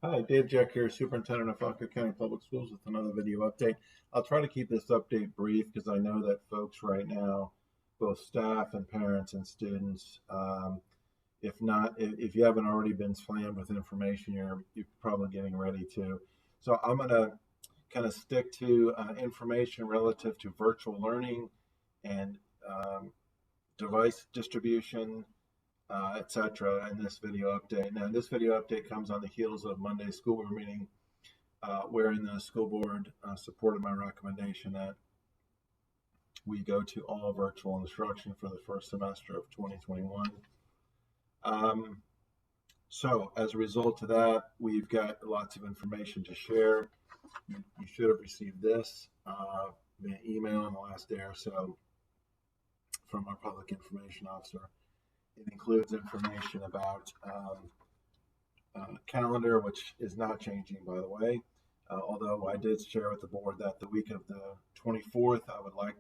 Hi, Dave Jeck here, Superintendent of Fauquier County Public Schools with another video update. I'll try to keep this update brief because I know that folks right now, both staff and parents and students, if you haven't already been slammed with information, you're probably getting ready to. So I'm going to kind of stick to information relative to virtual learning and um, device distribution, etc. in this video update. Now, this video update comes on the heels of Monday's school board meeting, wherein the school board supported my recommendation that we go to all virtual instruction for the first semester of 2021. Um, so, as a result of that, we've got lots of information to share. You should have received this via email in the last day or so from our public information officer. It includes information about calendar, which is not changing, by the way. Although I did share with the board that the week of the 24th, I would like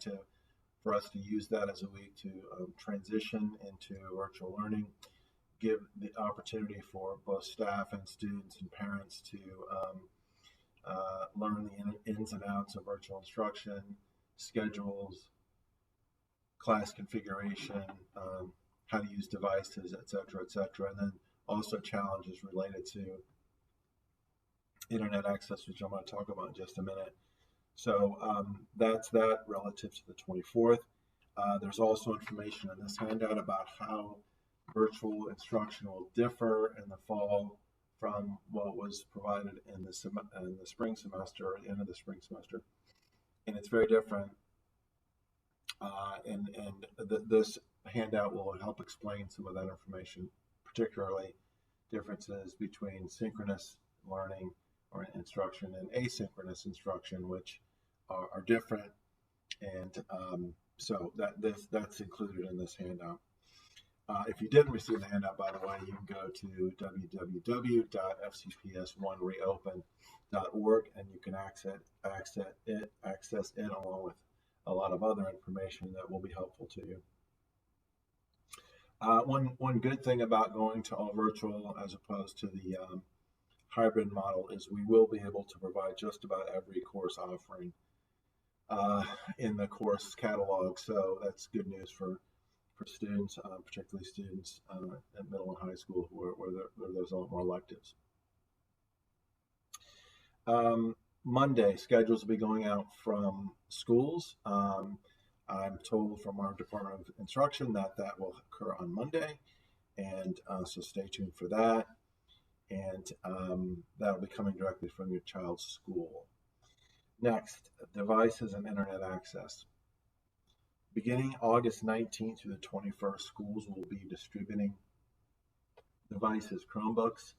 for us to use that as a week to transition into virtual learning, give the opportunity for both staff and students and parents to learn the ins and outs of virtual instruction, schedules, class configuration, how to use devices, et cetera, and then also challenges related to internet access, which I'm going to talk about in just a minute. So that's that relative to the 24th. There's also information in this handout about how virtual instruction will differ in the fall from what was provided in the spring semester, or the end of the spring semester. And it's very different. This handout will help explain some of that information, particularly differences between synchronous learning or instruction and asynchronous instruction, which are different. And so that's included in this handout. If you didn't receive the handout, by the way, you can go to www.fcps1reopen.org and you can access it along with a lot of other information that will be helpful to you. One good thing about going to all virtual as opposed to the hybrid model is we will be able to provide just about every course offering in the course catalog. So that's good news for students, particularly students at middle and high school where there's a lot more electives. Monday, schedules will be going out from schools. I'm told from our Department of Instruction that will occur on Monday, and so stay tuned for that. And that'll be coming directly from your child's school. Next, devices and internet access. Beginning August 19th through the 21st, schools will be distributing devices, Chromebooks,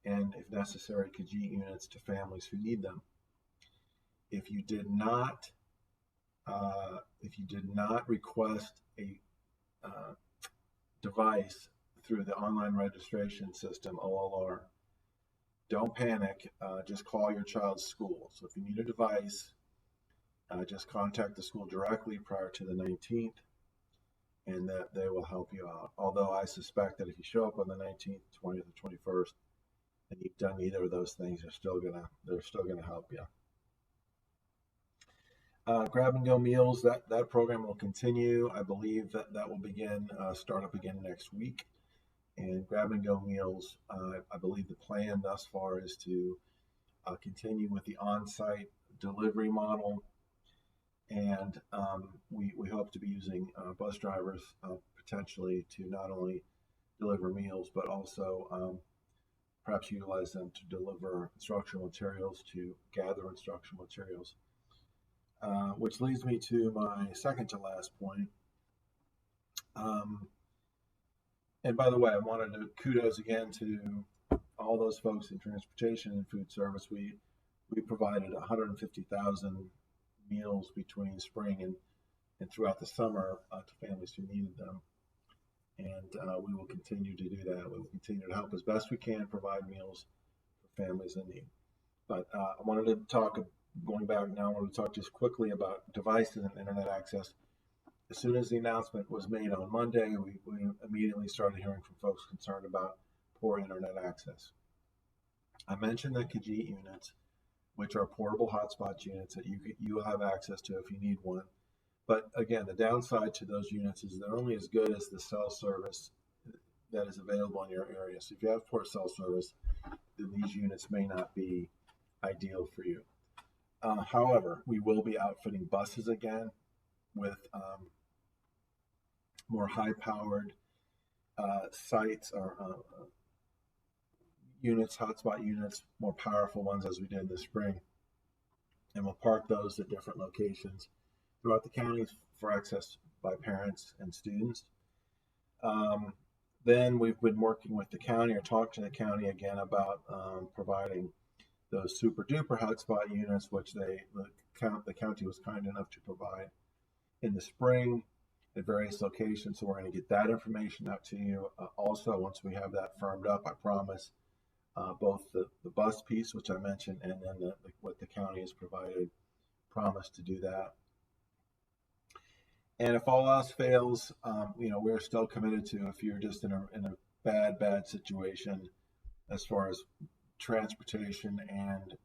and if necessary, Kajit units to families who need them. If you did not request a device through the online registration system, OLR, don't panic. Just call your child's school. So if you need a device, just contact the school directly prior to the 19th, and that they will help you out. Although I suspect that if you show up on the 19th, 20th, or 21st, and you've done either of those things, they're still gonna help you. Grab and go meals, that program will continue. I believe that will start up again next week. And grab and go meals, I believe the plan thus far is to continue with the on-site delivery model. And we hope to be using bus drivers potentially to not only deliver meals, but also perhaps utilize them to deliver instructional materials, to gather instructional materials. Which leads me to my second to last point. And by the way, I wanted to kudos again to all those folks in transportation and food service. We provided 150,000 meals between spring and throughout the summer to families who needed them. And we will continue to do that. We will continue to help as best we can provide meals for families in need. But I wanted to talk, going back now, I wanted to talk just quickly about devices and internet access. As soon as the announcement was made on Monday, we immediately started hearing from folks concerned about poor internet access. I mentioned the Khajiit units, which are portable hotspot units that you will have access to if you need one. But again, the downside to those units is they're only as good as the cell service that is available in your area. So if you have poor cell service, then these units may not be ideal for you. However, we will be outfitting buses again with more high-powered sites or units, hotspot units, more powerful ones as we did in the spring. And we'll park those at different locations throughout the counties for access by parents and students. Then we've been working with the county or talking to the county again about providing those super duper hotspot units, which the county was kind enough to provide in the spring at various locations. So we're going to get that information out to you. Also, once we have that firmed up, I promise, both the bus piece, which I mentioned, and then what the county has provided, promise to do that. And if all else fails, we're still committed to, if you're just in a bad situation as far as transportation and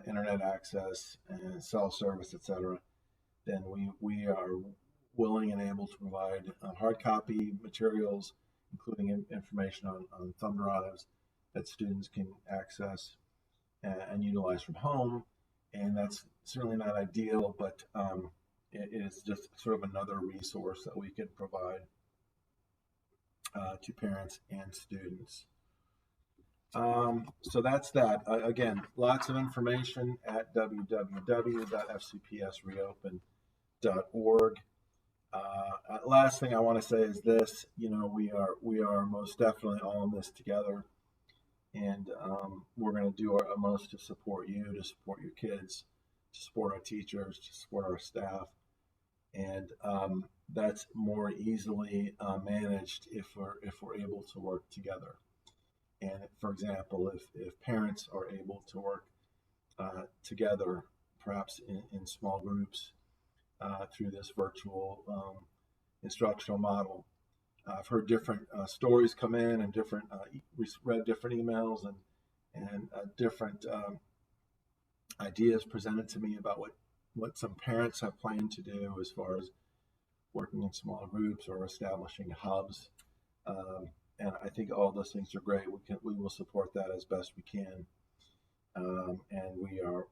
internet access and cell service, etc., then we are willing and able to provide hard copy materials, including information on thumb drives that students can access and utilize from home. And that's certainly not ideal, but it is just sort of another resource that we can provide to parents and students. So that's that. Again, lots of information at www.fcpsreopen.org. Last thing I want to say is this: we are most definitely all in this together, and we're going to do our utmost to support you, to support your kids, to support our teachers, to support our staff, and that's more easily managed if we're able to work together. And for example, if parents are able to work together, perhaps in small groups through this virtual instructional model. I've heard different stories come in and read different emails and different ideas presented to me about what some parents have planned to do as far as working in small groups or establishing hubs. And I think all those things are great. We will support that as best we can. And we are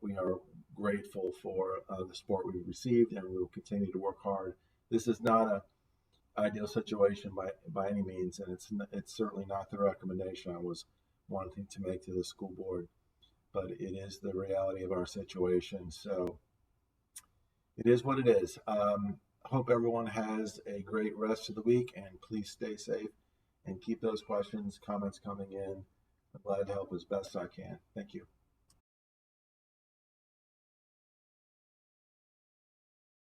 grateful for the support we've received, and we will continue to work hard. This is not an ideal situation by any means, and it's certainly not the recommendation I was wanting to make to the school board, but it is the reality of our situation. So it is what it is. Hope everyone has a great rest of the week, and please stay safe and keep those questions, comments coming in. I'm glad to help as best I can. Thank you.